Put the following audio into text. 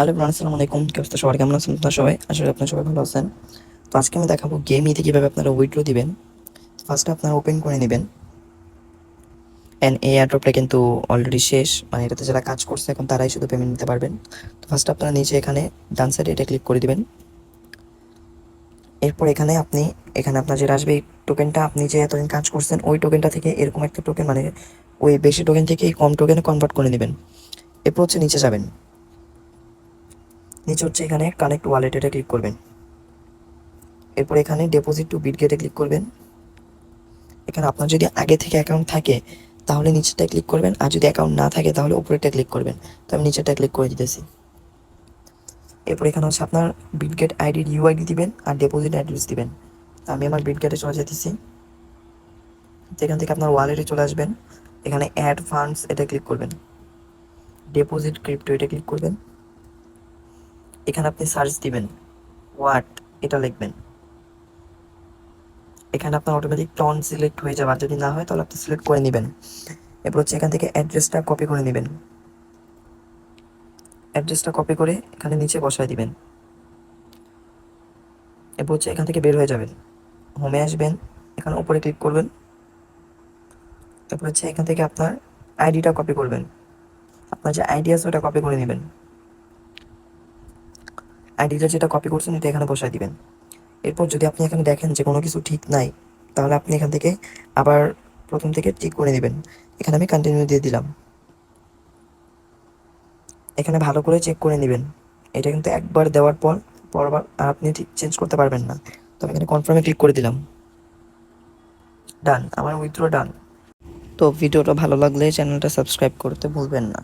Hello everyone, আসসালামু আলাইকুম। কি অবস্থা সবার? কেমন আছেন আপনারা সবাই? আশা করি আপনারা সবাই ভালো আছেন। তো আজকে আমি দেখাবো গেম ইতে কীভাবে আপনারা উইথড্র দিবেন। ফার্স্টে আপনারা ওপেন করে নেবেন অ্যান্ড এই এয়ারড্রপটা কিন্তু অলরেডি শেষ, মানে এটাতে যারা কাজ করছে এখন তারাই শুধু পেমেন্ট নিতে পারবেন। তো ফার্স্টে আপনারা নিচে এখানে ডান সাইডে এটা ক্লিক করে দিবেন। এরপর এখানে আপনার যেটা আসবে এই টোকেনটা, আপনি যে এতদিন কাজ করছেন ওই টোকেনটা থেকে এরকম একটা টোকেন, মানে ওই বেশি টোকেন থেকে এই কম টোকেনে কনভার্ট করে নেবেন। এরপর হচ্ছে নিচে যাবেন, নিচে হচ্ছে এখানে কানেক্ট ওয়ালেট, এটা ক্লিক করবেন। এরপর এখানে ডিপোজিট টু বিটগেটে ক্লিক করবেন। এখানে আপনার যদি আগে থেকে অ্যাকাউন্ট থাকে তাহলে নিচেরটা ক্লিক করবেন, আর যদি অ্যাকাউন্ট না থাকে তাহলে উপরেরটা ক্লিক করবেন। তো আমি নিচেরটা ক্লিক করে দিতেছি। এরপর এখানে হচ্ছে আপনার বিটগেট আইডির ইউআইডি দিবেন আর ডিপোজিট অ্যাড্রেস দিবেন। তো আমি আমার বিটগেটে চলে যেতেছি। তো এখান থেকে আপনার ওয়ালেটে চলে আসবেন, এখানে অ্যাড ফান্ডস এটা ক্লিক করবেন, ডিপোজিট ক্রিপ্টো এটা ক্লিক করবেন। এখানে আপনি সার্চ দিবেন ওয়াট, এটা লিখবেন। এখানে আপনার অটোমেটিক টন সিলেক্ট হয়ে যাবে, আর যদি না হয় তাহলে আপনি সিলেক্ট করে নেবেন। এরপর হচ্ছে এখান থেকে অ্যাড্রেসটা কপি করে নেবেন, অ্যাড্রেসটা কপি করে এখানে নিচে বসায় দিবেন। এরপর হচ্ছে এখান থেকে বের হয়ে যাবেন, হোমে আসবেন, এখানে উপরে ক্লিক করবেন। এরপর হচ্ছে এখান থেকে আপনার আইডিটা কপি করবেন, আপনার যে আইডি আছে ওটা কপি করে নেবেন। আইডিটা যেটা কপি করছেন এটা এখানে বসায় দিবেন। এরপর যদি আপনি এখানে দেখেন যে কোনো কিছু ঠিক নাই, তাহলে আপনি এখান থেকে আবার প্রথম থেকে ঠিক করে নেবেন। এখানে আমি কন্টিনিউ দিয়ে দিলাম। এখানে ভালো করে চেক করে নেবেন, এটা কিন্তু একবার দেওয়ার পর পরবার আর আপনি ঠিক চেঞ্জ করতে পারবেন না। তো আমি এখানে কনফার্মে ক্লিক করে দিলাম। ডান, আমার উইথড্র ডান। তো ভিডিওটা ভালো লাগলে চ্যানেলটা সাবস্ক্রাইব করতে ভুলবেন না।